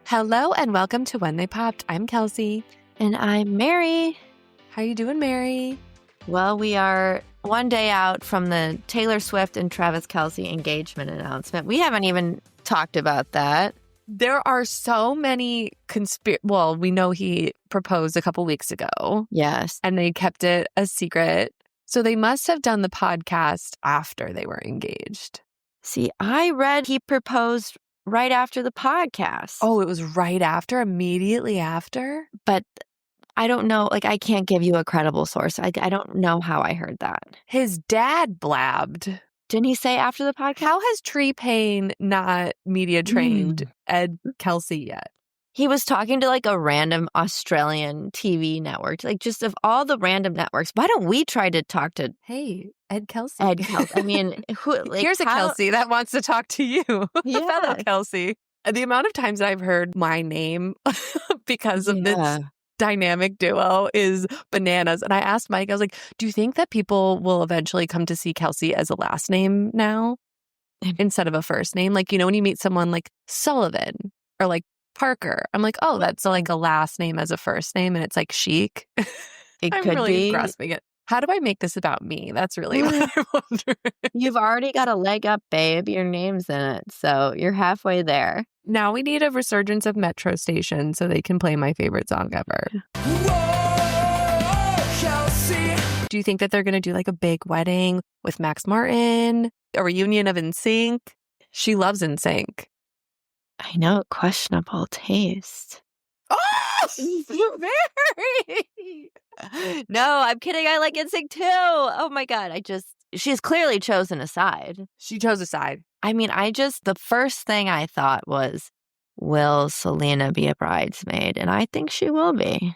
Hello and welcome to When They Popped. I'm Kelsey. And I'm Mary. How you doing, Mary? Well, we are one day out from the Taylor Swift and Travis Kelsey engagement announcement. We haven't even talked about that. There are so many well, we know he proposed a couple weeks ago. Yes. And they kept it a secret. So they must have done the podcast after they were engaged. See, I read he proposed right after the podcast. Oh, it was right after, immediately after? But I don't know. Like, I can't give you a credible source. I don't know how I heard that. His dad blabbed. Didn't he say after the podcast? How has Tree Payne not media trained Ed Kelsey yet? He was talking to like a random Australian TV network. Like, just of all the random networks, why don't we try to talk to Ed Kelsey? Ed Kelsey. I mean, here's a Kelsey that wants to talk to you. Yeah. Fellow Kelsey. The amount of times that I've heard my name because of this dynamic duo is bananas. And I asked Mike, I was like, do you think that people will eventually come to see Kelsey as a last name now instead of a first name? Like, you know, when you meet someone like Sullivan or like Parker, I'm like, oh, that's like a last name as a first name, and it's like chic. It I'm could really be. grasping it. How do I make this about me? That's really what I'm wondering. You've already got a leg up, babe. Your name's in it, so you're halfway there. Now we need a resurgence of Metro Station so they can play my favorite song ever. Whoa, Kelsey. Do you think that they're going to do like a big wedding with Max Martin? A reunion of NSYNC? She loves NSYNC. I know, questionable taste. Oh, very. No, I'm kidding. I like NSYNC too. Oh my God. She's clearly chosen a side. She chose a side. I mean, the first thing I thought was, will Selena be a bridesmaid? And I think she will be.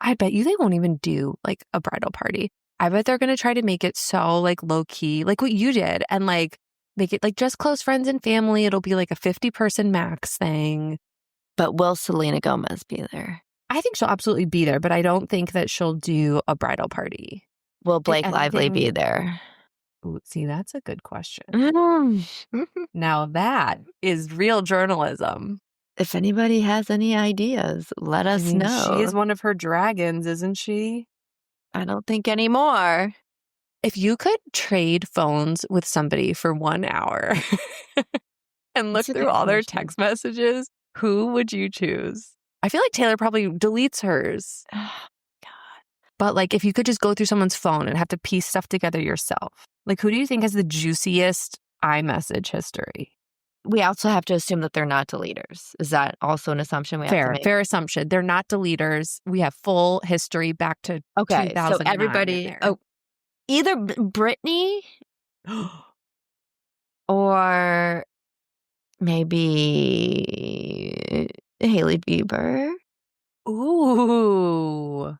I bet you they won't even do like a bridal party. I bet they're going to try to make it so like low key, like what you did, and like make it like just close friends and family. It'll be like a 50-person max thing. But will Selena Gomez be there? I think she'll absolutely be there, but I don't think that she'll do a bridal party. Will Blake Lively be there? Ooh, see, that's a good question. Now that is real journalism. If anybody has any ideas, let us know. She is one of her dragons, isn't she? I don't think anymore. If you could trade phones with somebody for 1 hour and look through all their text messages, who would you choose? I feel like Taylor probably deletes hers. Oh, God. But like if you could just go through someone's phone and have to piece stuff together yourself, like who do you think has the juiciest iMessage history? We also have to assume that they're not deleters. Is that also an assumption we have to make? Fair assumption. They're not deleters. We have full history back to 2009. So everybody, either Britney or maybe Hailey Bieber. Ooh.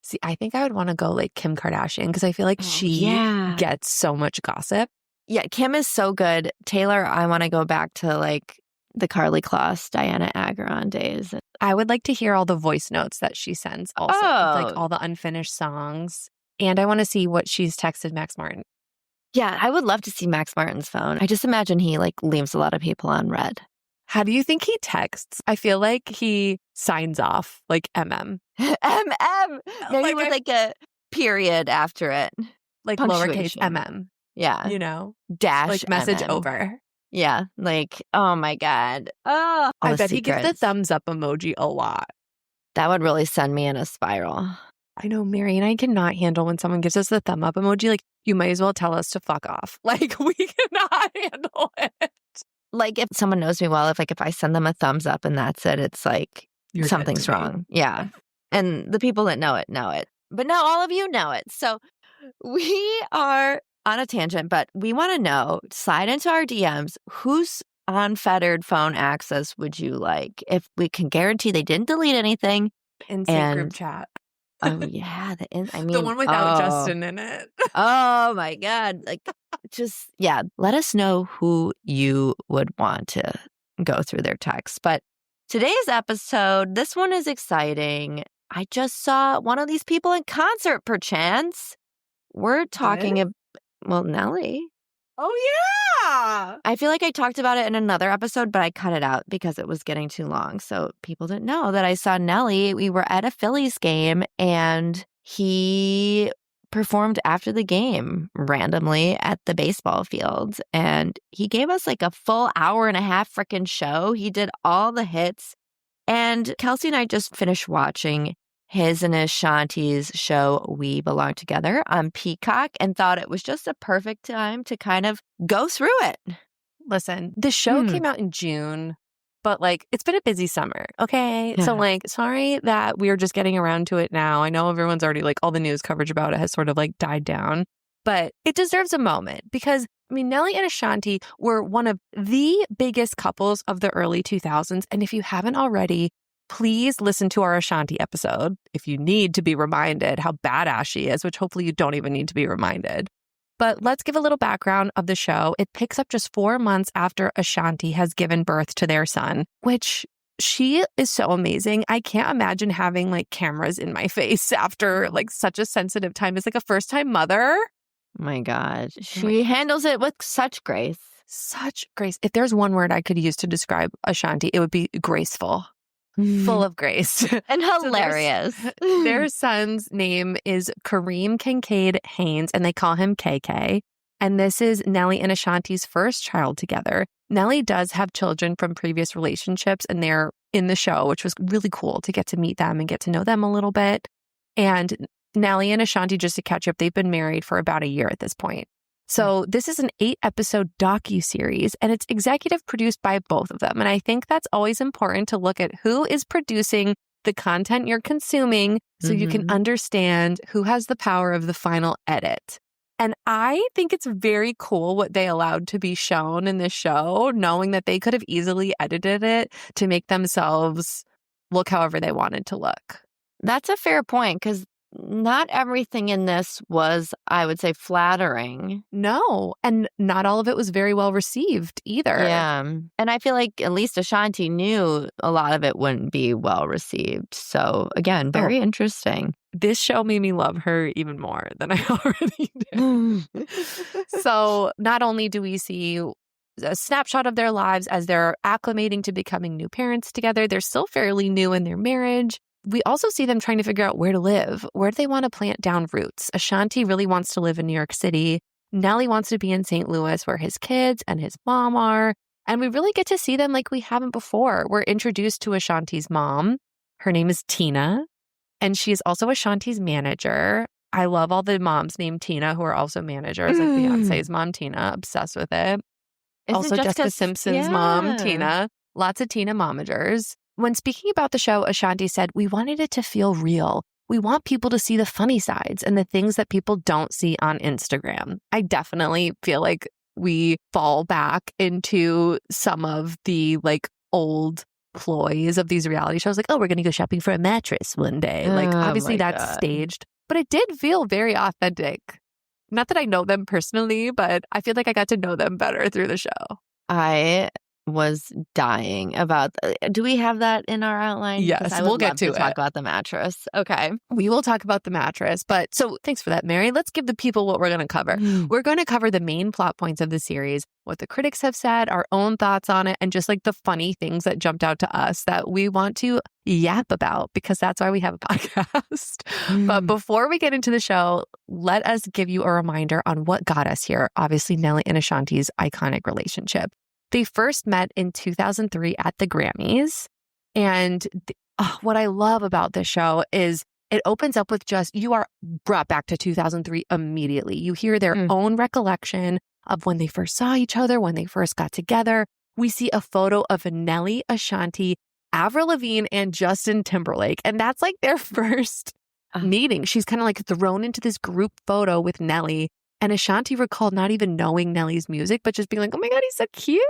See, I think I would want to go like Kim Kardashian because I feel like she gets so much gossip. Yeah, Kim is so good. Taylor, I want to go back to like the Karlie Kloss, Diana Agron days. I would like to hear all the voice notes that she sends also, like all the unfinished songs. And I want to see what she's texted Max Martin. Yeah, I would love to see Max Martin's phone. I just imagine he like leaves a lot of people on red. How do you think he texts? I feel like he signs off like MM. MM! Maybe with like a period after it. Like lowercase MM. Yeah. You know? Dash like message MM. over. Yeah. Like, oh my God. Oh, I bet he gives the thumbs up emoji a lot. That would really send me in a spiral. I know, Mary and I cannot handle when someone gives us the thumb up emoji. Like, you might as well tell us to fuck off. Like, we cannot handle it. Like, if someone knows me well, if I send them a thumbs up and that's it, it's like something's wrong. Yeah. And the people that know it know it. But now all of you know it. So we are on a tangent, but we want to know, slide into our DMs, whose unfettered phone access would you like? If we can guarantee they didn't delete anything. NSYNC group chat. Oh, yeah. The one without Justin in it. Oh, my God. Like, let us know who you would want to go through their texts. But today's episode, this one is exciting. I just saw one of these people in concert, perchance. We're talking about, Nelly. Oh, yeah. I feel like I talked about it in another episode, but I cut it out because it was getting too long. So people didn't know that I saw Nelly. We were at a Phillies game and he performed after the game randomly at the baseball field. And he gave us like a full hour and a half freaking show. He did all the hits. And Kelsey and I just finished watching his and Ashanti's show, We Belong Together, on Peacock, and thought it was just a perfect time to kind of go through it. Listen, the show came out in June, but like it's been a busy summer, okay? Yeah. So like, sorry that we're just getting around to it now. I know everyone's already like all the news coverage about it has sort of like died down, but it deserves a moment because I mean, Nelly and Ashanti were one of the biggest couples of the early 2000s. And if you haven't already, please listen to our Ashanti episode if you need to be reminded how badass she is, which hopefully you don't even need to be reminded. But let's give a little background of the show. It picks up just 4 months after Ashanti has given birth to their son, which she is so amazing. I can't imagine having like cameras in my face after like such a sensitive time. It's like a first-time mother. Oh my God. She handles it with such grace. Such grace. If there's one word I could use to describe Ashanti, it would be graceful. Full of grace. And hilarious. So their son's name is Kareem Kincaid Haynes, and they call him KK. And this is Nelly and Ashanti's first child together. Nelly does have children from previous relationships, and they're in the show, which was really cool to get to meet them and get to know them a little bit. And Nelly and Ashanti, just to catch up, they've been married for about a year at this point. So this is an 8-episode docuseries, and it's executive produced by both of them. And I think that's always important to look at who is producing the content you're consuming so you can understand who has the power of the final edit. And I think it's very cool what they allowed to be shown in this show, knowing that they could have easily edited it to make themselves look however they wanted to look. That's a fair point, because not everything in this was, I would say, flattering. No. And not all of it was very well received either. Yeah. And I feel like at least Ashanti knew a lot of it wouldn't be well received. So again, very interesting. This show made me love her even more than I already did. So not only do we see a snapshot of their lives as they're acclimating to becoming new parents together, they're still fairly new in their marriage. We also see them trying to figure out where to live. Where do they want to plant down roots? Ashanti really wants to live in New York City. Nelly wants to be in St. Louis where his kids and his mom are. And we really get to see them like we haven't before. We're introduced to Ashanti's mom. Her name is Tina. And she is also Ashanti's manager. I love all the moms named Tina who are also managers. Like Beyonce's mom, Tina. Obsessed with it. Isn't also Jessica Simpson's mom, Tina. Lots of Tina momagers. When speaking about the show, Ashanti said, "We wanted it to feel real. We want people to see the funny sides and the things that people don't see on Instagram." I definitely feel like we fall back into some of the like old ploys of these reality shows. Like, oh, we're going to go shopping for a mattress one day. Like, obviously that's staged, but it did feel very authentic. Not that I know them personally, but I feel like I got to know them better through the show. I was dying about. Do we have that in our outline? Yes, we'll get to it. Talk about the mattress. Okay, we will talk about the mattress. But so thanks for that, Mary. Let's give the people what we're going to cover. We're going to cover the main plot points of the series, what the critics have said, our own thoughts on it, and just like the funny things that jumped out to us that we want to yap about because that's why we have a podcast. But before we get into the show, let us give you a reminder on what got us here. Obviously, Nelly and Ashanti's iconic relationship. They first met in 2003 at the Grammys. And what I love about this show is it opens up with just, you are brought back to 2003 immediately. You hear their own recollection of when they first saw each other, when they first got together. We see a photo of Nelly, Ashanti, Avril Lavigne, and Justin Timberlake. And that's like their first meeting. She's kind of like thrown into this group photo with Nelly. And Ashanti recalled not even knowing Nelly's music, but just being like, oh my God, he's so cute.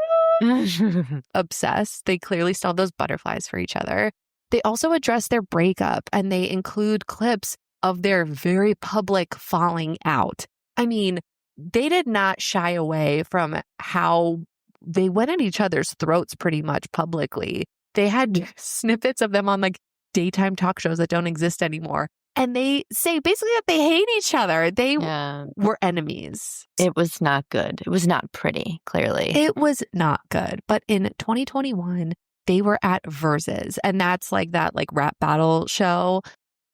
Obsessed. They clearly still have those butterflies for each other. They also address their breakup and they include clips of their very public falling out. I mean, they did not shy away from how they went at each other's throats pretty much publicly. They had snippets of them on like daytime talk shows that don't exist anymore, And they say basically that they hate each other. They were enemies. It was not good. It was not pretty, clearly. It was not good. But in 2021, they were at Versus, and that's like that like rap battle show.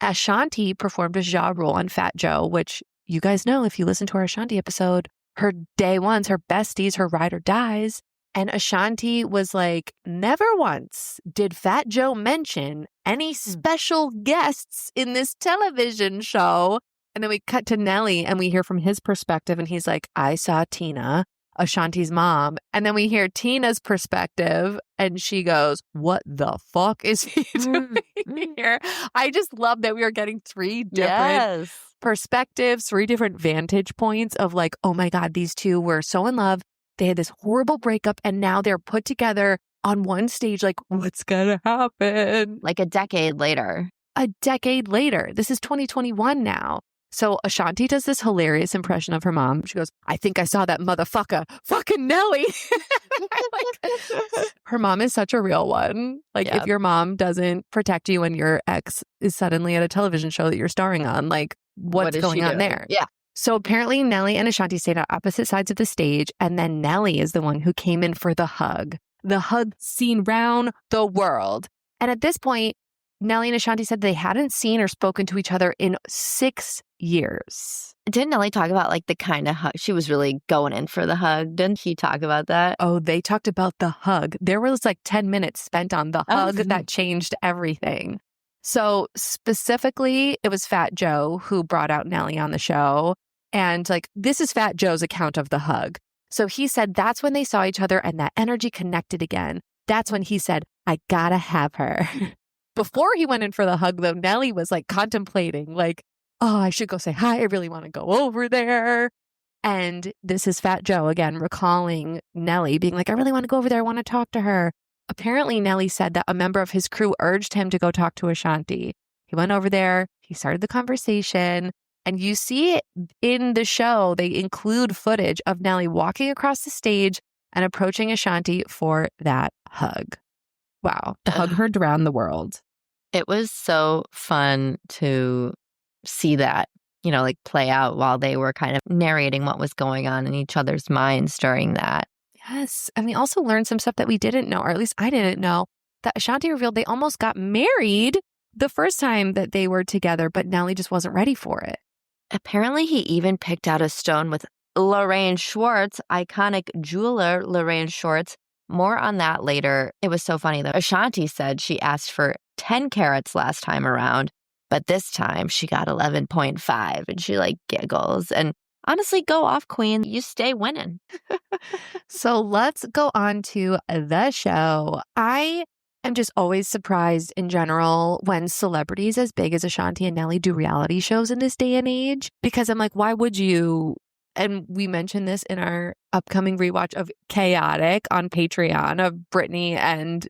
Ashanti performed a Ja Rule on Fat Joe, which you guys know if you listen to our Ashanti episode, her day ones, her besties, her ride or dies. And Ashanti was like, never once did Fat Joe mention any special guests in this television show. And then we cut to Nelly and we hear from his perspective. And he's like, I saw Tina, Ashanti's mom. And then we hear Tina's perspective and she goes, what the fuck is he doing here? I just love that we are getting three different perspectives, three different vantage points of like, oh my God, these two were so in love. They had this horrible breakup and now they're put together on one stage. Like, what's going to happen? Like a decade later. A decade later. This is 2021 now. So Ashanti does this hilarious impression of her mom. She goes, I think I saw that motherfucker, fucking Nelly. Her mom is such a real one. Like if your mom doesn't protect you and your ex is suddenly at a television show that you're starring on, like what's going on there? Yeah. So apparently Nelly and Ashanti stayed on opposite sides of the stage. And then Nelly is the one who came in for the hug. The hug seen round the world. And at this point, Nelly and Ashanti said they hadn't seen or spoken to each other in 6 years. Didn't Nelly talk about like the kind of hug? She was really going in for the hug. Didn't he talk about that? Oh, they talked about the hug. There was like 10 minutes spent on the hug that changed everything. So specifically, it was Fat Joe who brought out Nelly on the show. And like, this is Fat Joe's account of the hug. So he said that's when they saw each other and that energy connected again. That's when he said, I gotta have her. Before he went in for the hug, though, Nelly was like contemplating, like, oh, I should go say hi. I really want to go over there. And this is Fat Joe again, recalling Nelly being like, I really want to go over there. I want to talk to her. Apparently, Nelly said that a member of his crew urged him to go talk to Ashanti. He went over there. He started the conversation. And you see it in the show, they include footage of Nelly walking across the stage and approaching Ashanti for that hug. Wow. The hug heard around the world. It was so fun to see that, you know, like play out while they were kind of narrating what was going on in each other's minds during that. Yes. And we also learned some stuff that we didn't know, or at least I didn't know, that Ashanti revealed they almost got married the first time that they were together, but Nelly just wasn't ready for it. Apparently, he even picked out a stone with Lorraine Schwartz, iconic jeweler Lorraine Schwartz. More on that later. It was so funny though. Ashanti said she asked for 10 carats last time around, but this time she got 11.5 and she like giggles. And honestly, go off, queen. You stay winning. So let's go on to the show. I am just always surprised in general when celebrities as big as Ashanti and Nelly do reality shows in this day and age, because I'm like, why would you? And we mentioned this in our upcoming rewatch of Chaotic on Patreon of Brittany and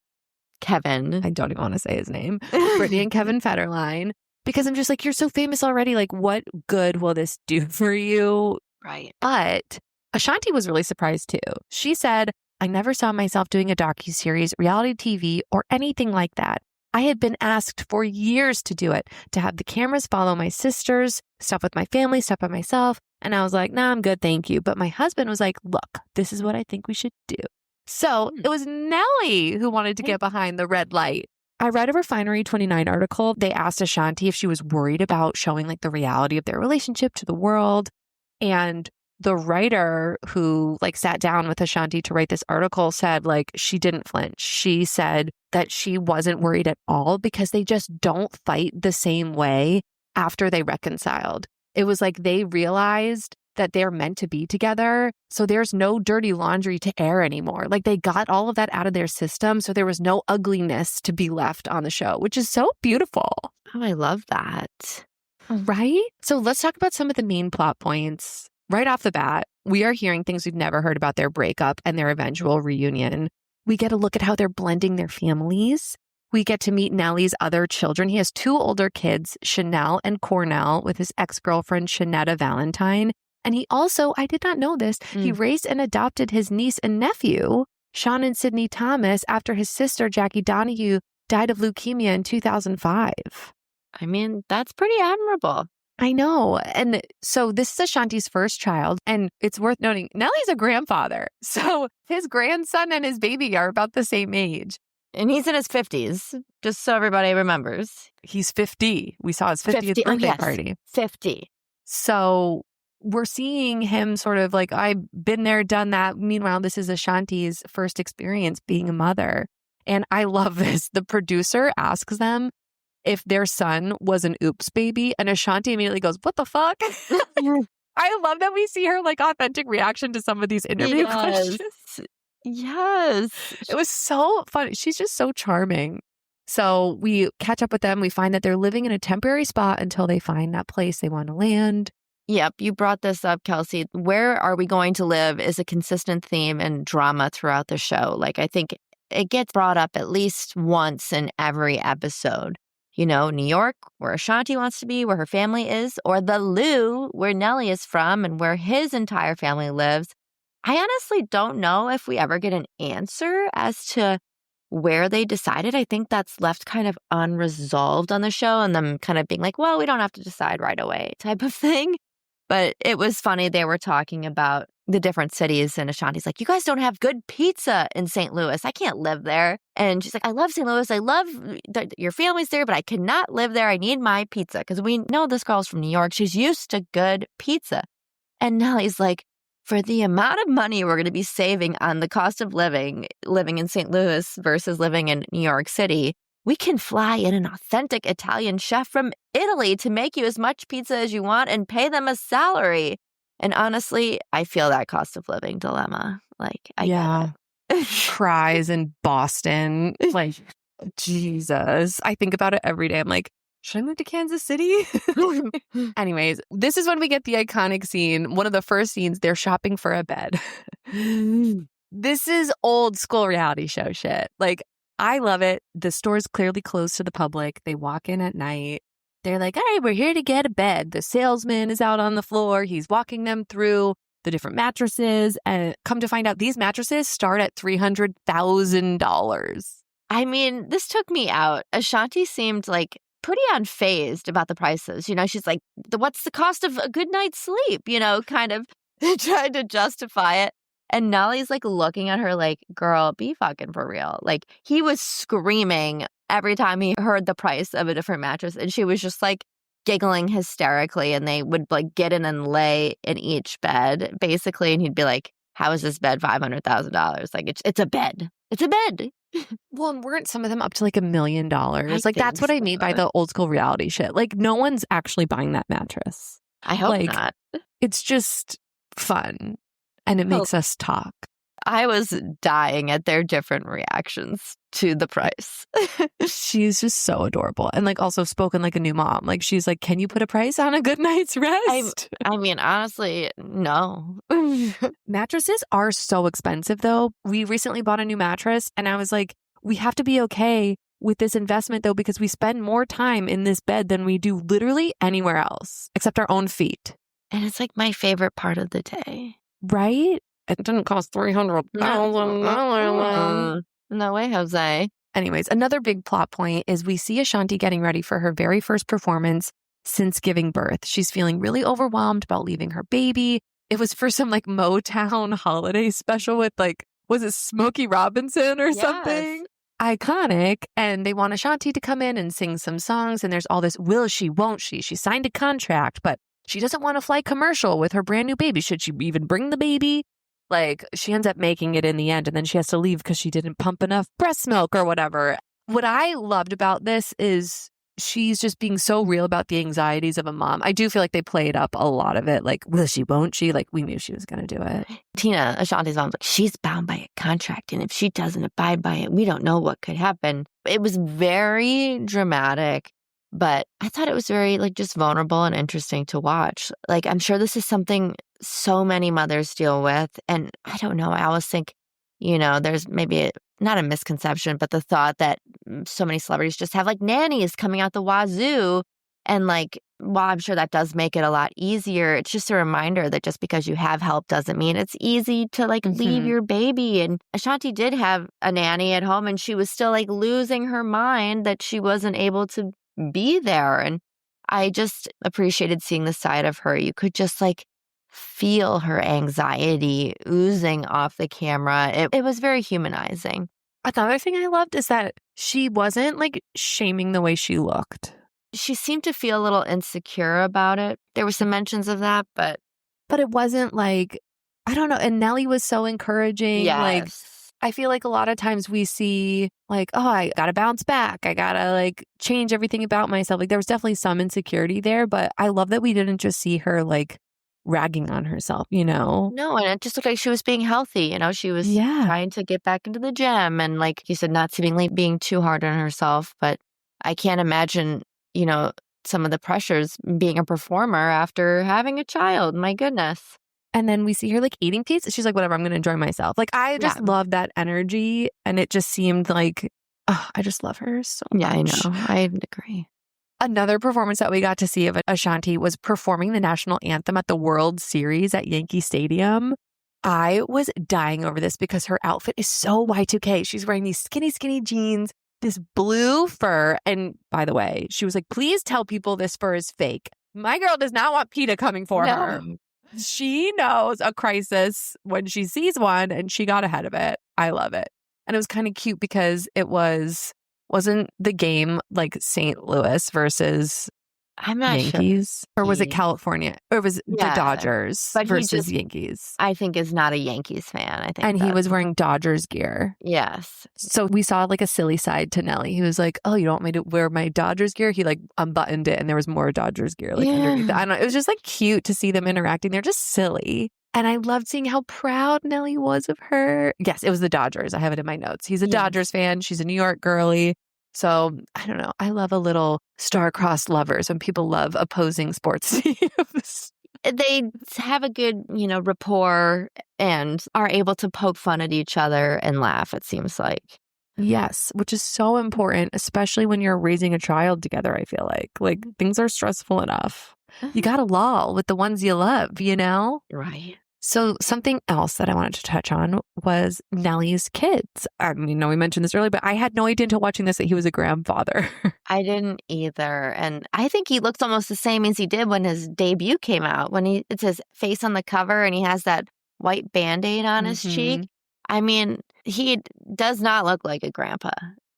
Kevin. I don't even want to say his name. Brittany and Kevin Federline. Because I'm just like, you're so famous already. Like, what good will this do for you? Right. But Ashanti was really surprised too. She said, I never saw myself doing a docuseries, reality TV, or anything like that. I had been asked for years to do it, to have the cameras follow my sisters, stuff with my family, stuff by myself. And I was like, nah, I'm good, thank you. But my husband was like, look, this is what I think we should do. So it was Nelly who wanted to get behind the red light. I read a Refinery 29 article. They asked Ashanti if she was worried about showing like the reality of their relationship to the world. And the writer who like sat down with Ashanti to write this article said like she didn't flinch. She said that she wasn't worried at all because they just don't fight the same way after they reconciled. It was like they realized that they're meant to be together. So there's no dirty laundry to air anymore. Like they got all of that out of their system. So there was no ugliness to be left on the show, which is so beautiful. Oh, I love that. Right? So let's talk about some of the main plot points. Right off the bat, we are hearing things we've never heard about their breakup and their eventual reunion. We get a look at how they're blending their families. We get to meet Nelly's other children. He has 2 older kids, Chanel and Cornell, with his ex-girlfriend, Shanetta Valentine. And he also, I did not know this, he raised and adopted his niece and nephew, Sean and Sydney Thomas, after his sister, Jackie Donahue, died of leukemia in 2005. I mean, that's pretty admirable. I know. And so this is Ashanti's first child. And it's worth noting, Nelly's a grandfather. So his grandson and his baby are about the same age. And he's in his 50s, just so everybody remembers. He's 50. We saw his 50th birthday party. 50. So we're seeing him sort of like, I've been there, done that. Meanwhile, this is Ashanti's first experience being a mother. And I love this. The producer asks them if their son was an oops baby. And Ashanti immediately goes, what the fuck? I love that we see her like authentic reaction to some of these interview questions. Yes. It was so fun. She's just so charming. So we catch up with them. We find that they're living in a temporary spot until they find that place they want to land. Yep. You brought this up, Kelsey. Where are we going to live is a consistent theme and drama throughout the show. Like, I think it gets brought up at least once in every episode. You know, New York, where Ashanti wants to be, where her family is, or the Lou, where Nelly is from and where his entire family lives. I honestly don't know if we ever get an answer as to where they decided. I think that's left kind of unresolved on the show and them kind of being like, well, we don't have to decide right away type of thing. But it was funny. They were talking about the different cities and Ashanti's like, you guys don't have good pizza in St. Louis. I can't live there. And she's like, I love St. Louis. I love that your family's there, but I cannot live there. I need my pizza. Because we know this girl's from New York. She's used to good pizza. And Nelly's like, for the amount of money we're going to be saving on the cost of living in St. Louis versus living in New York City, we can fly in an authentic Italian chef from Italy to make you as much pizza as you want and pay them a salary. And honestly, I feel that cost of living dilemma. Like, I get it. Cries in Boston. Like, Jesus. I think about it every day. I'm like, should I move to Kansas City? Anyways, this is when we get the iconic scene. One of the first scenes, they're shopping for a bed. This is old school reality show shit. Like, I love it. The store's clearly closed to the public. They walk in at night. They're like, all right, we're here to get a bed. The salesman is out on the floor. He's walking them through the different mattresses. And come to find out, these mattresses start at $300,000. I mean, this took me out. Ashanti seemed like pretty unfazed about the prices. You know, she's like, what's the cost of a good night's sleep? You know, kind of tried to justify it. And Nelly's like looking at her like, girl, be fucking for real. Like, he was screaming every time he heard the price of a different mattress. And she was just like giggling hysterically. And they would like get in and lay in each bed, basically. And he'd be like, how is this bed $500,000? Like, it's a bed. It's a bed. Well, and weren't some of them up to like $1 million? Like, that's what I mean by the old school reality shit. Like, no one's actually buying that mattress. I hope like, not. It's just fun. And it makes us talk. I was dying at their different reactions to the price. She's just so adorable. And like also spoken like a new mom. Like, she's like, can you put a price on a good night's rest? I mean, honestly, no. Mattresses are so expensive though. We recently bought a new mattress and I was like, we have to be okay with this investment though, because we spend more time in this bed than we do literally anywhere else except our own feet. And it's like my favorite part of the day. Right? It didn't cost $300,000. No way, Jose. Anyways, another big plot point is we see Ashanti getting ready for her very first performance since giving birth. She's feeling really overwhelmed about leaving her baby. It was for some like Motown holiday special with like, was it Smokey Robinson or something? Iconic. And they want Ashanti to come in and sing some songs. And there's all this, will she, won't she? She signed a contract, but she doesn't want to fly commercial with her brand new baby. Should she even bring the baby? Like, she ends up making it in the end, and then she has to leave because she didn't pump enough breast milk or whatever. What I loved about this is she's just being so real about the anxieties of a mom. I do feel like they played up a lot of it. Like, will she, won't she? Like, we knew she was going to do it. Tina, Ashanti's mom's like, she's bound by a contract, and if she doesn't abide by it, we don't know what could happen. It was very dramatic. But I thought it was very, like, just vulnerable and interesting to watch. Like, I'm sure this is something so many mothers deal with. And I don't know. I always think, you know, there's maybe not a misconception, but the thought that so many celebrities just have, like, nannies coming out the wazoo. And, like, while I'm sure that does make it a lot easier, it's just a reminder that just because you have help doesn't mean it's easy to, like, leave your baby. And Ashanti did have a nanny at home, and she was still, like, losing her mind that she wasn't able to be there. And I just appreciated seeing the side of her. You could just like feel her anxiety oozing off the camera. It was very humanizing. Another thing I loved is that she wasn't like shaming the way she looked. She seemed to feel a little insecure about it. There were some mentions of that, but it wasn't like, I don't know. And Nelly was so encouraging. yes. Like, I feel like a lot of times we see like, oh, I got to bounce back. I got to like change everything about myself. Like there was definitely some insecurity there, but I love that we didn't just see her like ragging on herself, you know? No, and it just looked like she was being healthy. You know, she was trying to get back into the gym and like you said, not seemingly being too hard on herself. But I can't imagine, you know, some of the pressures being a performer after having a child. My goodness. And then we see her like eating pizza. She's like, whatever, I'm going to enjoy myself. Like, I just love that energy. And it just seemed like, oh, I just love her so much. Yeah, I know. I agree. Another performance that we got to see of Ashanti was performing the national anthem at the World Series at Yankee Stadium. I was dying over this because her outfit is so Y2K. She's wearing these skinny, skinny jeans, this blue fur. And by the way, she was like, please tell people this fur is fake. My girl does not want PETA coming for her. She knows a crisis when she sees one and she got ahead of it. I love it. And it was kind of cute because it wasn't the game like St. Louis versus I'm not Yankees? Sure. Or was it California? Or was it the Dodgers versus Yankees? I think is not a Yankees fan. I think, and he was wearing Dodgers gear. Yes. So we saw like a silly side to Nelly. He was like, "Oh, you don't want me to wear my Dodgers gear?" He like unbuttoned it, and there was more Dodgers gear like underneath. I don't know. It was just like cute to see them interacting. They're just silly. And I loved seeing how proud Nelly was of her. Yes, it was the Dodgers. I have it in my notes. He's a Dodgers fan. She's a New York girly. So I don't know. I love a little star-crossed lovers when people love opposing sports teams. They have a good, you know, rapport and are able to poke fun at each other and laugh, it seems like. Yes, which is so important, especially when you're raising a child together, I feel like. Like, things are stressful enough. You got to lull with the ones you love, you know? Right. So something else that I wanted to touch on was Nelly's kids. I mean, we mentioned this earlier, but I had no idea until watching this that he was a grandfather. I didn't either. And I think he looks almost the same as he did when his debut came out, when it's his face on the cover and he has that white Band-Aid on his cheek. I mean, he does not look like a grandpa.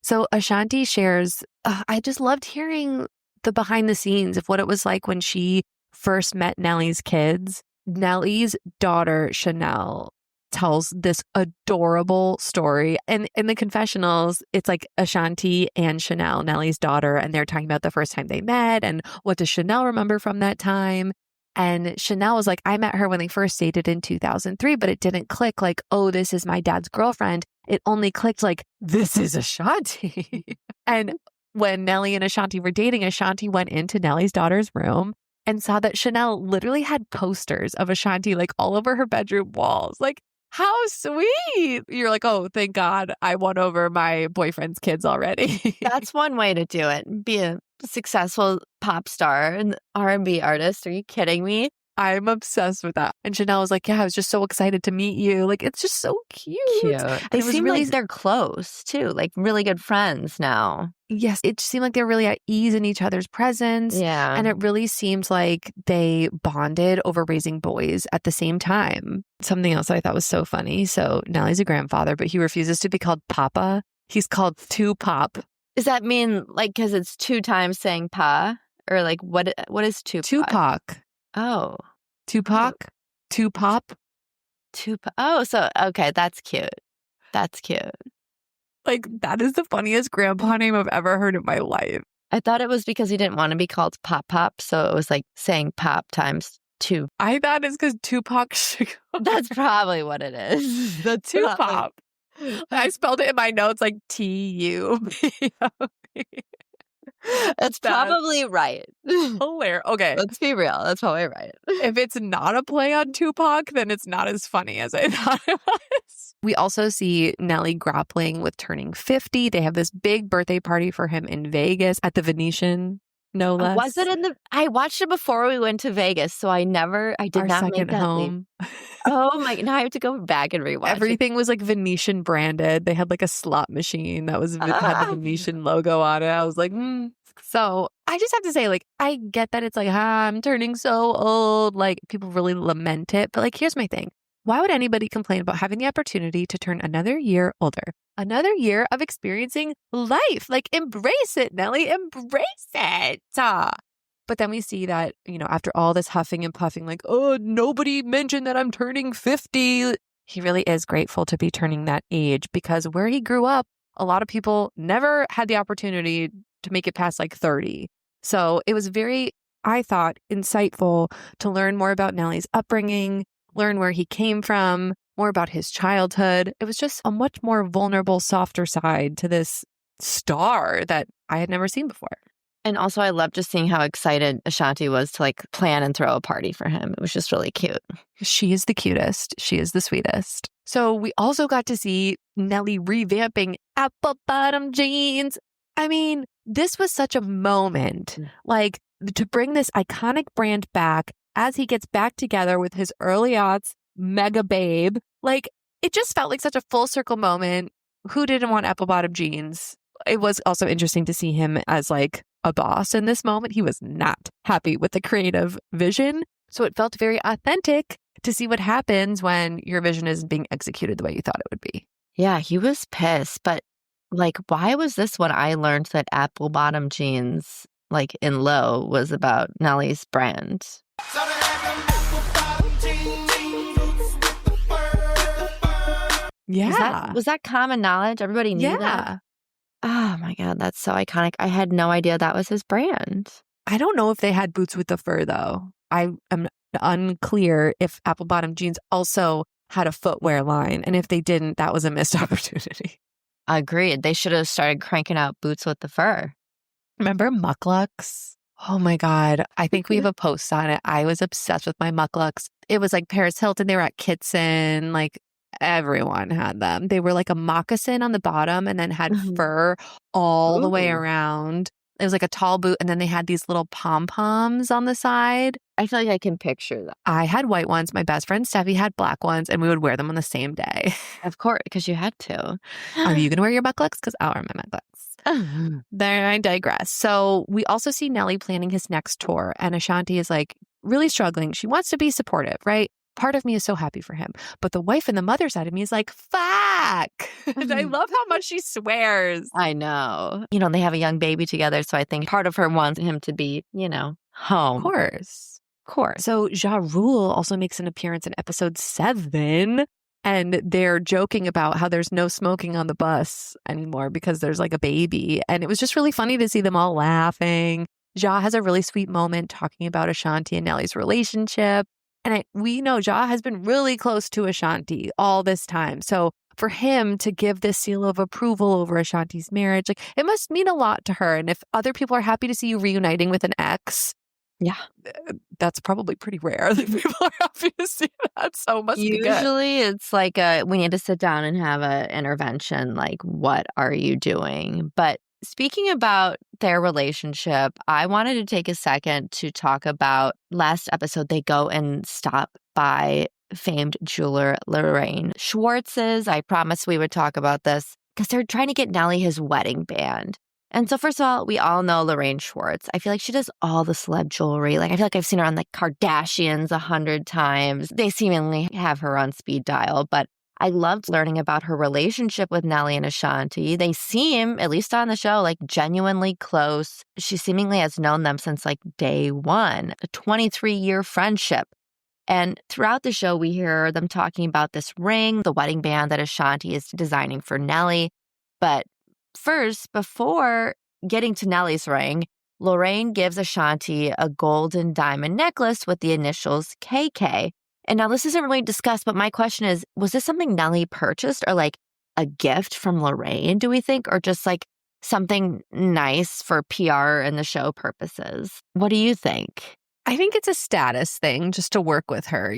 So Ashanti shares, I just loved hearing the behind the scenes of what it was like when she first met Nelly's kids. Nelly's daughter, Chanel, tells this adorable story. And in the confessionals, it's like Ashanti and Chanel, Nelly's daughter, and they're talking about the first time they met and what does Chanel remember from that time. And Chanel was like, I met her when they first dated in 2003, but it didn't click like, oh, this is my dad's girlfriend. It only clicked like, this is Ashanti. And when Nelly and Ashanti were dating, Ashanti went into Nelly's daughter's room and saw that Chanel literally had posters of Ashanti like all over her bedroom walls. Like, how sweet. You're like, oh, thank God I won over my boyfriend's kids already. That's one way to do it. Be a successful pop star and R&B artist. Are you kidding me? I'm obsessed with that. And Chanel was like, yeah, I was just so excited to meet you. Like, it's just so cute. They seem really, like they're close too, like really good friends now. Yes, it seemed like they're really at ease in each other's presence. Yeah. And it really seems like they bonded over raising boys at the same time. Something else I thought was so funny. So Nelly's a grandfather, but he refuses to be called Papa. He's called Two-Pop. Does that mean like because it's 2 times saying pa? Or like what is Tupac? Tupac. Oh. Tupac? Two-Pop? Oh, so okay, that's cute. That's cute. Like, that is the funniest grandpa name I've ever heard in my life. I thought it was because he didn't want to be called Pop Pop, so it was like saying pop times 2. I thought it's because Tupac. That's probably what it is. The Two-Pop. I spelled it in my notes like T-U-P-O-P. That's probably right. Hilarious. Okay. Let's be real. That's probably right. If it's not a play on Tupac, then it's not as funny as I thought it was. We also see Nelly grappling with turning 50. They have this big birthday party for him in Vegas at the Venetian, no less. Was it in the... I watched it before we went to Vegas, so I did not make that home. Oh my... Now I have to go back and rewatch Everything was like Venetian branded. They had like a slot machine that had the Venetian logo on it. I was like, So I just have to say, like, I get that it's like, I'm turning so old. Like, people really lament it. But like, here's my thing. Why would anybody complain about having the opportunity to turn another year older? Another year of experiencing life. Like, embrace it, Nelly. Embrace it. But then we see that, after all this huffing and puffing, like, oh, nobody mentioned that I'm turning 50. He really is grateful to be turning that age because where he grew up, a lot of people never had the opportunity to make it past like 30. So it was very, I thought, insightful to learn more about Nelly's upbringing, learn where he came from, more about his childhood. It was just a much more vulnerable, softer side to this star that I had never seen before. And also I love just seeing how excited Ashanti was to like plan and throw a party for him. It was just really cute. She is the cutest. She is the sweetest. So we also got to see Nelly revamping apple bottom jeans. I mean, this was such a moment, like to bring this iconic brand back as he gets back together with his early aughts mega babe. Like it just felt like such a full circle moment. Who didn't want apple bottom jeans? It was also interesting to see him as like a boss in this moment. He was not happy with the creative vision. So it felt very authentic to see what happens when your vision isn't being executed the way you thought it would be. Yeah, he was pissed. But like, why was this when I learned that apple bottom jeans, like in Low, was about Nelly's brand? Yeah. Was that common knowledge? Everybody knew that? Oh my God, that's so iconic. I had no idea that was his brand. I don't know if they had boots with the fur, though. I am unclear if apple bottom jeans also had a footwear line. And if they didn't, that was a missed opportunity. Agreed. They should have started cranking out boots with the fur. Remember mucklucks? Oh my God. I think we have a post on it. I was obsessed with my mucklucks. It was like Paris Hilton. They were at Kitson. Like everyone had them. They were like a moccasin on the bottom and then had fur all the way around. It was like a tall boot. And then they had these little pom-poms on the side. I feel like I can picture that. I had white ones. My best friend Steffi had black ones and we would wear them on the same day. Of course, because you had to. Are you going to wear your mucklucks? Because I'll wear my mucklucks. There, I digress. So we also see Nelly planning his next tour and Ashanti is like really struggling. She wants to be supportive, right? Part of me is so happy for him. But the wife and the mother side of me is like, fuck. And I love how much she swears. I know. They have a young baby together. So I think part of her wants him to be, home. Of course. So Ja Rule also makes an appearance in episode 7. And they're joking about how there's no smoking on the bus anymore because there's like a baby. And it was just really funny to see them all laughing. Ja has a really sweet moment talking about Ashanti and Nelly's relationship. And we know Ja has been really close to Ashanti all this time. So for him to give this seal of approval over Ashanti's marriage, like it must mean a lot to her. And if other people are happy to see you reuniting with an ex, that's probably pretty rare that people are happy to see that. So it must be good. Usually it's like we need to sit down and have an intervention. Like, what are you doing? But speaking about their relationship, I wanted to take a second to talk about last episode. They go and stop by famed jeweler Lorraine Schwartz's. I promised we would talk about this because they're trying to get Nelly his wedding band. And so first of all, we all know Lorraine Schwartz. I feel like she does all the celeb jewelry. Like I feel like I've seen her on the Kardashians 100 times. They seemingly have her on speed dial, but I loved learning about her relationship with Nelly and Ashanti. They seem, at least on the show, like genuinely close. She seemingly has known them since like day one, a 23-year friendship. And throughout the show, we hear them talking about this ring, the wedding band that Ashanti is designing for Nelly. But first, before getting to Nelly's ring, Lorraine gives Ashanti a golden diamond necklace with the initials KK. And now this isn't really discussed, but my question is, was this something Nelly purchased or like a gift from Lorraine, do we think? Or just like something nice for PR and the show purposes? What do you think? I think it's a status thing just to work with her,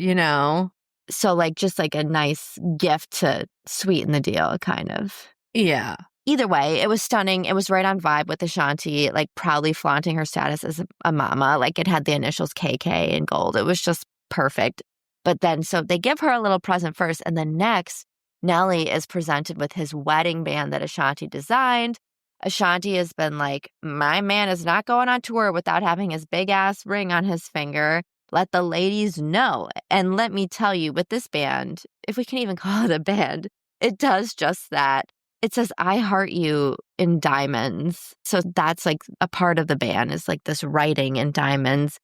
So like just like a nice gift to sweeten the deal, kind of. Yeah. Either way, it was stunning. It was right on vibe with Ashanti, like proudly flaunting her status as a mama. Like it had the initials KK in gold. It was just perfect. But then, so they give her a little present first. And then next, Nelly is presented with his wedding band that Ashanti designed. Ashanti has been like, my man is not going on tour without having his big ass ring on his finger. Let the ladies know. And let me tell you, with this band, if we can even call it a band, it does just that. It says, I heart you in diamonds. So that's like a part of the band is like this writing in diamonds.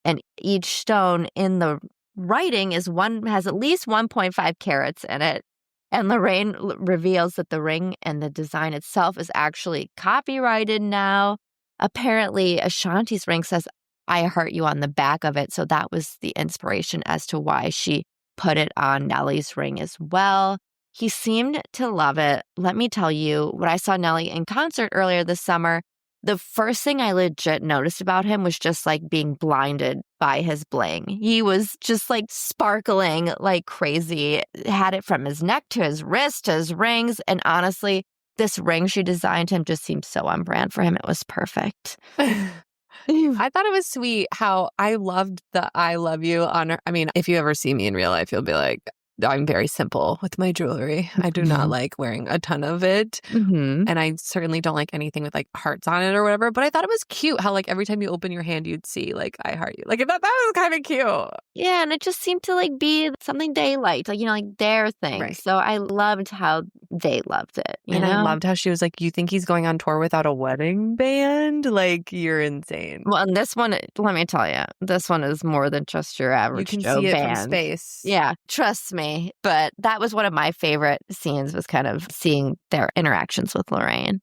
And each stone in the writing has at least 1.5 carats in it. And Lorraine reveals that the ring and the design itself is actually copyrighted now. Apparently, Ashanti's ring says, I heart you on the back of it. So that was the inspiration as to why she put it on Nelly's ring as well. He seemed to love it. Let me tell you, when I saw Nelly in concert earlier this summer, the first thing I legit noticed about him was just like being blinded by his bling. He was just like sparkling like crazy, had it from his neck to his wrist to his rings. And honestly, this ring she designed him just seemed so on brand for him. It was perfect. I thought it was sweet how I loved the I love you on her. I mean, if you ever see me in real life, you'll be like, I'm very simple with my jewelry. I do not like wearing a ton of it. And I certainly don't like anything with like hearts on it or whatever. But I thought it was cute how like every time you open your hand, you'd see like I heart you. Like I thought that was kind of cute. Yeah. And it just seemed to like be something they liked, like, like their thing. Right. So I loved how they loved it. And I loved how she was like, you think he's going on tour without a wedding band? Like you're insane. Well, and this one, let me tell you, this one is more than just your average You can Joe see it band. from space. Yeah, trust me. But that was one of my favorite scenes was kind of seeing their interactions with Lorraine.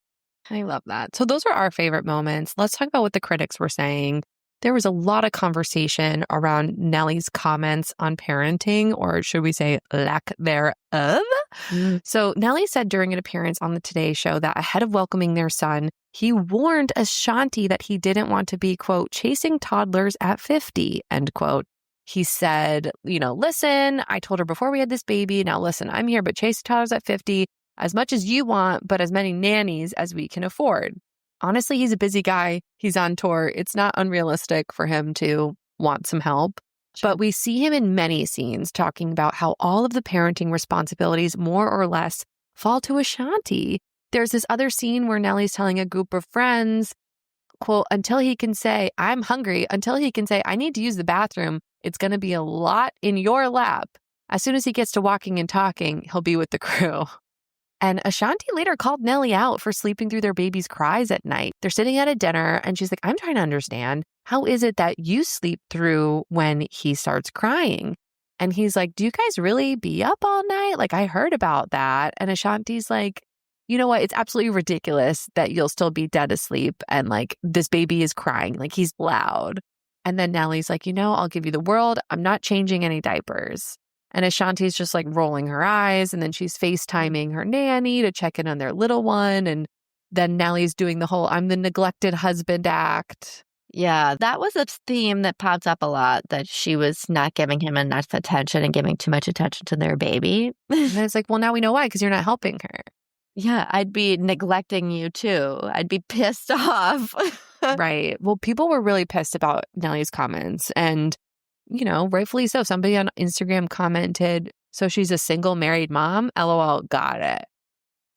I love that. So those are our favorite moments. Let's talk about what the critics were saying. There was a lot of conversation around Nelly's comments on parenting, or should we say lack thereof. So Nelly said during an appearance on the Today Show that ahead of welcoming their son, he warned Ashanti that he didn't want to be, quote, chasing toddlers at 50, end quote. He said, listen, I told her before we had this baby. Now, listen, I'm here, but chase toddlers at 50 as much as you want, but as many nannies as we can afford. Honestly, he's a busy guy. He's on tour. It's not unrealistic for him to want some help. Sure. But we see him in many scenes talking about how all of the parenting responsibilities, more or less, fall to Ashanti. There's this other scene where Nelly's telling a group of friends, quote, until he can say, I'm hungry, until he can say, I need to use the bathroom, it's going to be a lot in your lap. As soon as he gets to walking and talking, he'll be with the crew. And Ashanti later called Nelly out for sleeping through their baby's cries at night. They're sitting at a dinner and she's like, I'm trying to understand, how is it that you sleep through when he starts crying? And he's like, do you guys really be up all night? Like, I heard about that. And Ashanti's like, you know what? It's absolutely ridiculous that you'll still be dead asleep and like this baby is crying, like he's loud. And then Nelly's like, I'll give you the world. I'm not changing any diapers. And Ashanti's just like rolling her eyes. And then she's FaceTiming her nanny to check in on their little one. And then Nelly's doing the whole I'm the neglected husband act. Yeah, that was a theme that popped up a lot, that she was not giving him enough attention and giving too much attention to their baby. And it's like, well, now we know why, because you're not helping her. Yeah, I'd be neglecting you too. I'd be pissed off. Right. Well, people were really pissed about Nelly's comments. And, rightfully so. Somebody on Instagram commented, so she's a single married mom? LOL, got it.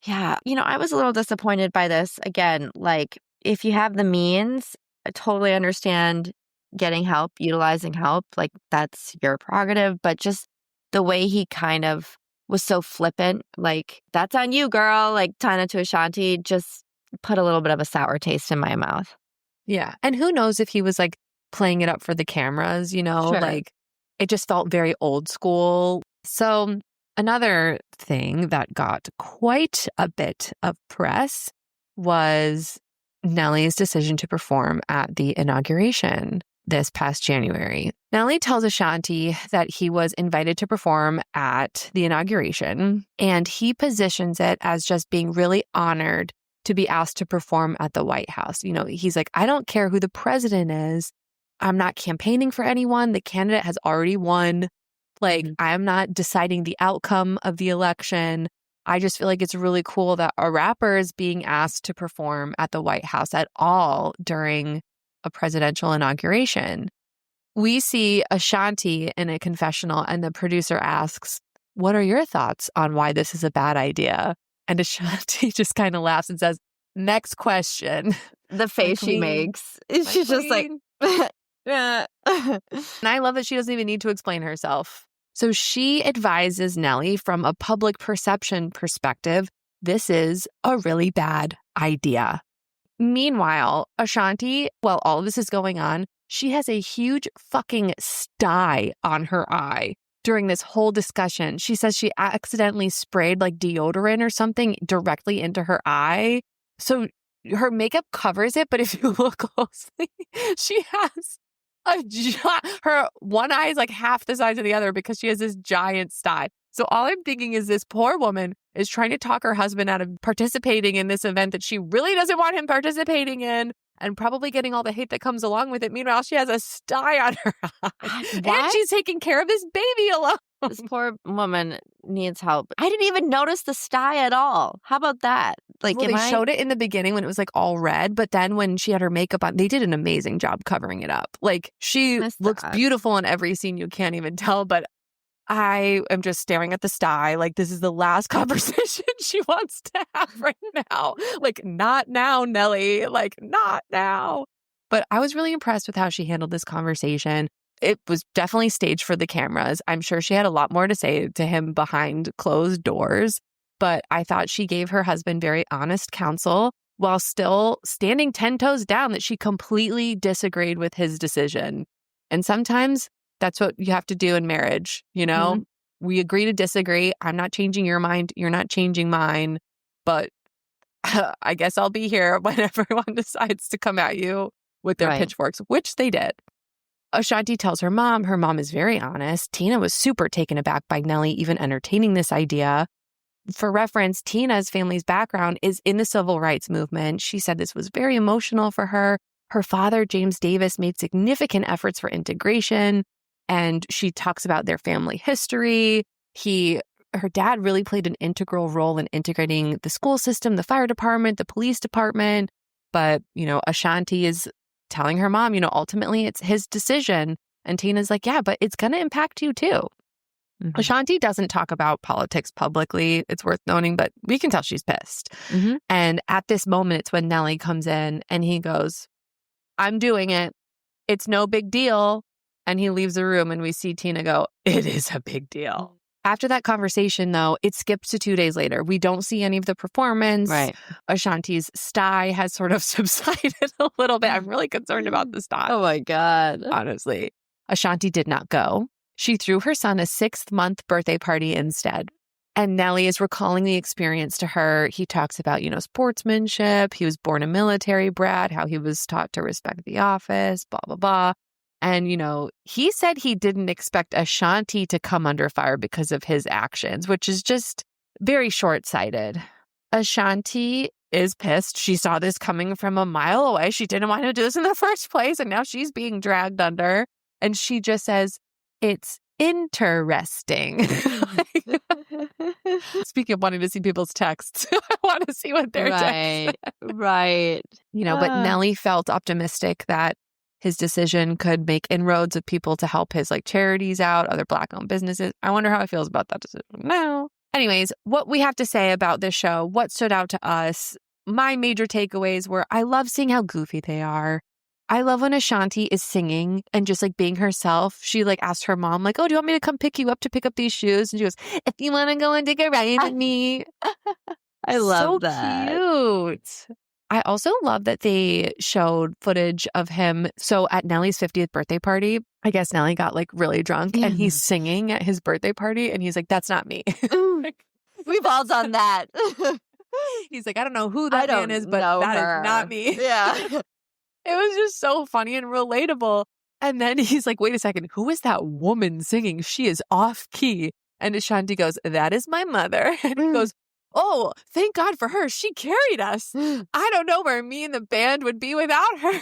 Yeah. I was a little disappointed by this. Again, like, if you have the means, I totally understand getting help, utilizing help. Like, that's your prerogative. But just the way he kind of was so flippant, like, that's on you, girl. Like, Tana to Ashanti just put a little bit of a sour taste in my mouth. Yeah. And who knows if he was like playing it up for the cameras, sure. Like it just felt very old school. So another thing that got quite a bit of press was Nelly's decision to perform at the inauguration this past January. Nelly tells Ashanti that he was invited to perform at the inauguration, and he positions it as just being really honored to be asked to perform at the White House. He's like, I don't care who the president is. I'm not campaigning for anyone. The candidate has already won. Like, I'm not deciding the outcome of the election. I just feel like it's really cool that a rapper is being asked to perform at the White House at all during a presidential inauguration. We see Ashanti in a confessional and the producer asks, what are your thoughts on why this is a bad idea? And Ashanti just kind of laughs and says, Next question. The face she makes. She's just like, and I love that she doesn't even need to explain herself. So she advises Nelly from a public perception perspective, this is a really bad idea. Meanwhile, Ashanti, while all of this is going on, she has a huge fucking sty on her eye. During this whole discussion, she says she accidentally sprayed like deodorant or something directly into her eye. So her makeup covers it, but if you look closely, she has her one eye is like half the size of the other because she has this giant sty. So all I'm thinking is this poor woman is trying to talk her husband out of participating in this event that she really doesn't want him participating in, and probably getting all the hate that comes along with it. Meanwhile, she has a sty on her eye. And she's taking care of this baby alone. This poor woman needs help. I didn't even notice the sty at all. How about that? Like, well, they showed it in the beginning when it was like all red, but then when she had her makeup on, they did an amazing job covering it up. Like, she looks beautiful in every scene. You can't even tell, but I am just staring at the sty. Like, this is the last conversation she wants to have right now. Like, not now, Nelly. Like, not now. But I was really impressed with how she handled this conversation. It was definitely staged for the cameras. I'm sure she had a lot more to say to him behind closed doors. But I thought she gave her husband very honest counsel while still standing 10 toes down that she completely disagreed with his decision. And sometimes that's what you have to do in marriage. You know, we agree to disagree. I'm not changing your mind. You're not changing mine. But I guess I'll be here when everyone decides to come at you with their pitchforks, which they did. Ashanti tells her mom is very honest. Tina was super taken aback by Nelly even entertaining this idea. For reference, Tina's family's background is in the civil rights movement. She said this was very emotional for her. Her father, James Davis, made significant efforts for integration, and she talks about their family history. Her dad really played an integral role in integrating the school system, the fire department, the police department. But, Ashanti is telling her mom, ultimately it's his decision. And Tina's like, yeah, but it's going to impact you too. Mm-hmm. Ashanti doesn't talk about politics publicly. It's worth noting, but we can tell she's pissed. Mm-hmm. And at this moment, it's when Nelly comes in and he goes, I'm doing it. It's no big deal. And he leaves the room and we see Tina go, it is a big deal. After that conversation, though, it skips to 2 days later. We don't see any of the performance. Right. Ashanti's sty has sort of subsided a little bit. I'm really concerned about the sty. Oh, my God. Honestly. Ashanti did not go. She threw her son a 6th-month birthday party instead. And Nelly is recalling the experience to her. He talks about, sportsmanship. He was born a military brat, how he was taught to respect the office, blah, blah, blah. And, he said he didn't expect Ashanti to come under fire because of his actions, which is just very short-sighted. Ashanti is pissed. She saw this coming from a mile away. She didn't want to do this in the first place, and now she's being dragged under. And she just says, it's interesting. Speaking of wanting to see people's texts, I want to see what they're texting. Right. But Nelly felt optimistic that his decision could make inroads of people to help his charities out, other Black-owned businesses. I wonder how he feels about that decision now. Anyways, what we have to say about this show, what stood out to us, my major takeaways were I love seeing how goofy they are. I love when Ashanti is singing and just being herself. She asked her mom, oh, do you want me to come pick you up to pick up these shoes? And she goes, if you want to go and take a ride with me. I love that. So cute. I also love that they showed footage of him. So at Nelly's 50th birthday party, I guess Nelly got really drunk and he's singing at his birthday party. And he's like, that's not me. We've all done that. He's like, I don't know who that man is, but that is not me. Yeah. It was just so funny and relatable. And then he's like, wait a second, who is that woman singing? She is off key. And Ashanti goes, that is my mother. And he goes, oh, thank God for her. She carried us. I don't know where me and the band would be without her.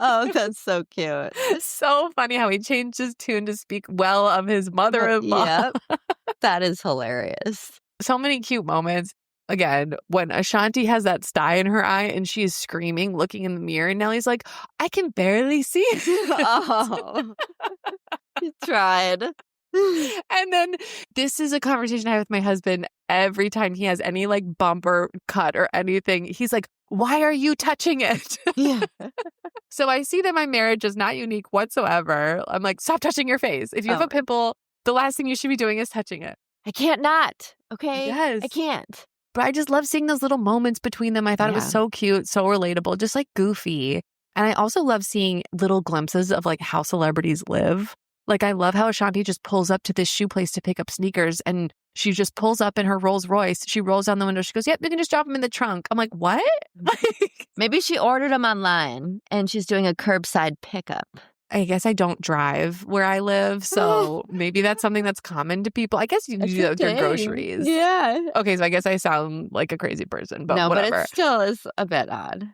Oh, that's so cute. So funny how he changed his tune to speak well of his mother-in-law. Yep. That is hilarious. So many cute moments. Again, when Ashanti has that sty in her eye and she is screaming, looking in the mirror, and Nelly's like, I can barely see it. Oh, he tried. And then this is a conversation I had with my husband. every time he has any like bump or cut or anything, he's like, why are you touching it? Yeah. So I see that my marriage is not unique whatsoever. I'm like, stop touching your face. If you have a pimple, the last thing you should be doing is touching it. I can't not. Okay. Yes. I can't. But I just love seeing those little moments between them. I thought it was so cute, so relatable, just like goofy. And I also love seeing little glimpses of like how celebrities live. Like I love how Ashanti just pulls up to this shoe place to pick up sneakers and she just pulls up in her Rolls Royce. She rolls down the window. She goes, yep, you can just drop them in the trunk. I'm like, what? Maybe she ordered them online and she's doing a curbside pickup. I guess I don't drive where I live, so maybe that's something that's common to people. I guess you do that with your groceries. Yeah. Okay, so I guess I sound like a crazy person, but no, whatever. But it still is a bit odd.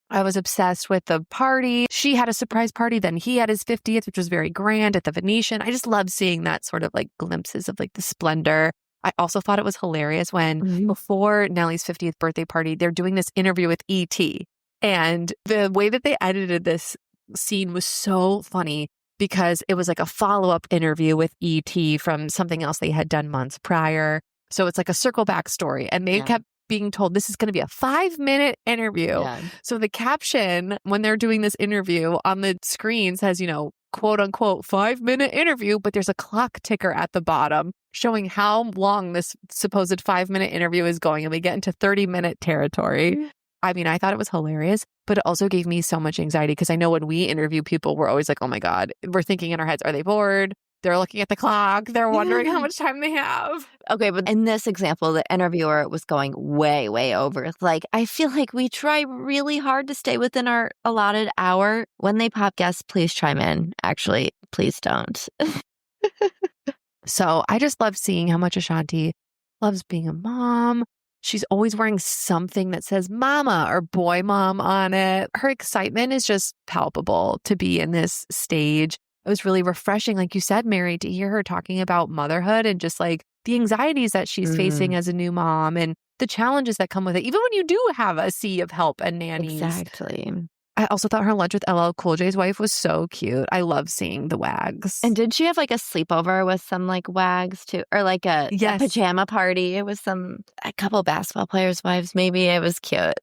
I was obsessed with the party. She had a surprise party, then he had his 50th, which was very grand at the Venetian. I just love seeing that sort of like glimpses of like the splendor. I also thought it was hilarious when before Nelly's 50th birthday party, they're doing this interview with E.T. And the way that they edited this scene was so funny because it was like a follow-up interview with E.T. from something else they had done months prior. So it's like a circle back story. And they kept being told this is going to be a 5-minute interview. Yeah. So the caption when they're doing this interview on the screen says, you know, quote unquote 5-minute interview, but there's a clock ticker at the bottom showing how long this supposed 5-minute interview is going. And we get into 30-minute territory. I mean, I thought it was hilarious, but it also gave me so much anxiety because I know when we interview people, we're always like, oh my God, we're thinking in our heads, are they bored? They're looking at the clock. They're wondering how much time they have. Okay, but in this example, the interviewer was going way, way over. Like, I feel like we try really hard to stay within our allotted hour. When they pop guests, please chime in. Actually, please don't. So I just love seeing how much Ashanti loves being a mom. She's always wearing something that says mama or boy mom on it. Her excitement is just palpable to be in this stage. It was really refreshing, like you said, Mary, to hear her talking about motherhood and just like the anxieties that she's facing as a new mom and the challenges that come with it, even when you do have a sea of help and nannies. Exactly. I also thought her lunch with LL Cool J's wife was so cute. I love seeing the wags. And did she have like a sleepover with some like wags too? Or like a pajama party? It was a couple basketball players' wives, maybe. It was cute.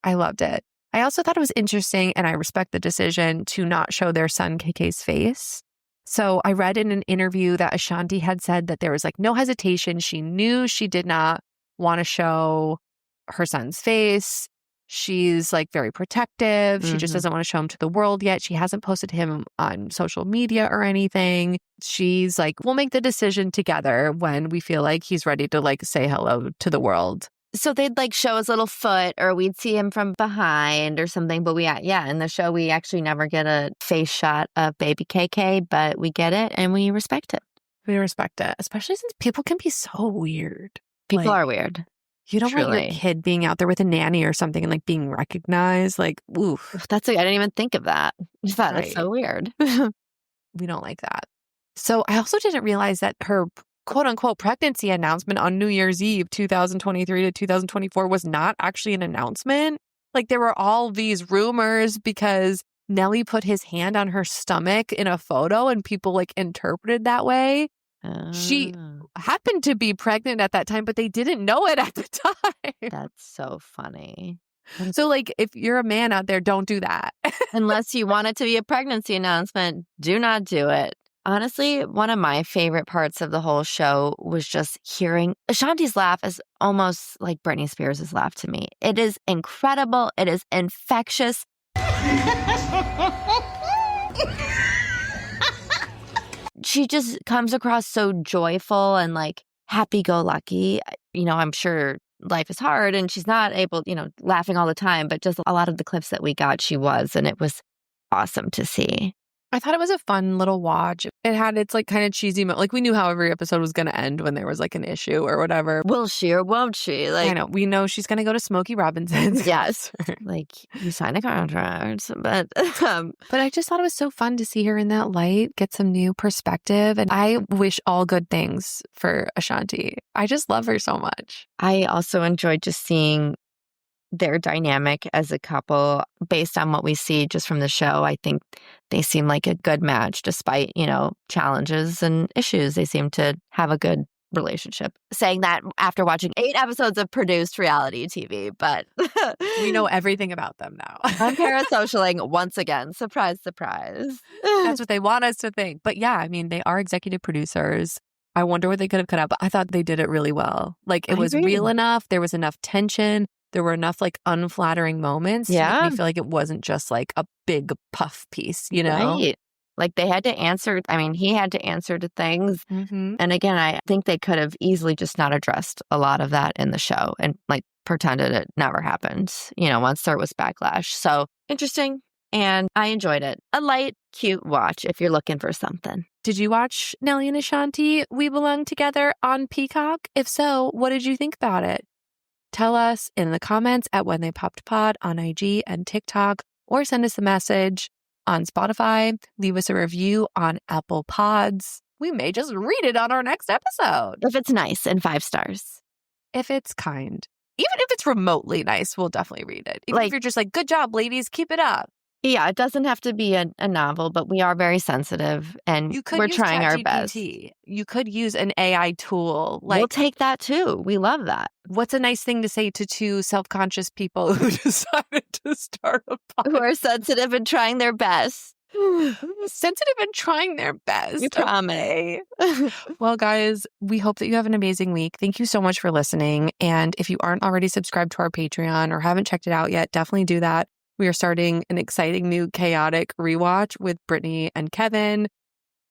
I loved it. I also thought it was interesting, and I respect the decision to not show their son KK's face. So I read in an interview that Ashanti had said that there was like no hesitation. She knew she did not want to show her son's face. She's like very protective. She just doesn't want to show him to the world yet. She hasn't posted him on social media or anything. She's like, we'll make the decision together when we feel like he's ready to like say hello to the world. So they'd like show his little foot or we'd see him from behind or something. But in the show, we actually never get a face shot of baby KK, but we get it and we respect it. We respect it, especially since people can be so weird. People are weird. You don't want your kid being out there with a nanny or something and like being recognized. Like, oof. I didn't even think of that. I thought it's so weird. We don't like that. So I also didn't realize that her quote unquote pregnancy announcement on New Year's Eve, 2023 to 2024 was not actually an announcement. Like there were all these rumors because Nelly put his hand on her stomach in a photo and people like interpreted that way. She happened to be pregnant at that time, but they didn't know it at the time. That's so funny. So like if you're a man out there, don't do that. Unless you want it to be a pregnancy announcement, do not do it. Honestly, one of my favorite parts of the whole show was just hearing Ashanti's laugh is almost like Britney Spears' laugh to me. It is incredible. It is infectious. She just comes across so joyful and like happy-go-lucky. You know, I'm sure life is hard and she's not able, laughing all the time, but just a lot of the clips that we got, she was, and it was awesome to see. I thought it was a fun little watch. It had its like kind of cheesy moment. Like we knew how every episode was going to end when there was like an issue or whatever. Will she or won't she? Like, I know. We know she's going to go to Smokey Robinson's. Yes. Like you signed a contract. But I just thought it was so fun to see her in that light, get some new perspective. And I wish all good things for Ashanti. I just love her so much. I also enjoyed just seeing their dynamic as a couple based on what we see just from the show. I think they seem like a good match despite, challenges and issues. They seem to have a good relationship. Saying that after watching 8 episodes of produced reality TV, but we know everything about them now. I'm parasocialing once again. Surprise, surprise. That's what they want us to think. But yeah, I mean, they are executive producers. I wonder what they could have cut out, but I thought they did it really well. Like, it was real enough. There was enough tension. There were enough like unflattering moments to make me feel like it wasn't just like a big puff piece, you know? Right. Like they had to answer. I mean, he had to answer to things. Mm-hmm. And again, I think they could have easily just not addressed a lot of that in the show and like pretended it never happened, once there was backlash. So interesting. And I enjoyed it. A light, cute watch if you're looking for something. Did you watch Nelly and Ashanti, We Belong Together on Peacock? If so, what did you think about it? Tell us in the comments at When They Popped Pod on IG and TikTok, or send us a message on Spotify. Leave us a review on Apple Pods. We may just read it on our next episode. If it's nice and 5 stars. If it's kind. Even if it's remotely nice, we'll definitely read it. Even if you're just like, good job, ladies, keep it up. Yeah, it doesn't have to be a novel, but we are very sensitive and we're trying our best. You could use an AI tool. We'll take that too. We love that. What's a nice thing to say to 2 self-conscious people who decided to start a podcast? Who are sensitive and trying their best. Sensitive and trying their best. We promise. Well, guys, we hope that you have an amazing week. Thank you so much for listening. And if you aren't already subscribed to our Patreon or haven't checked it out yet, definitely do that. We are starting an exciting new chaotic rewatch with Brittany and Kevin.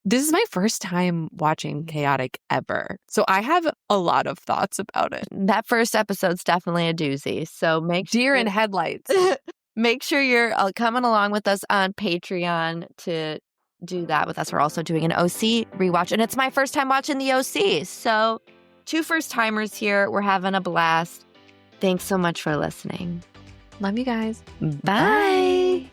This is my first time watching Chaotic ever. So I have a lot of thoughts about it. That first episode's definitely a doozy. So Deer in headlights. Make sure you're coming along with us on Patreon to do that with us. We're also doing an OC rewatch. And it's my first time watching the OC. So 2 first-timers here. We're having a blast. Thanks so much for listening. Love you guys. Bye.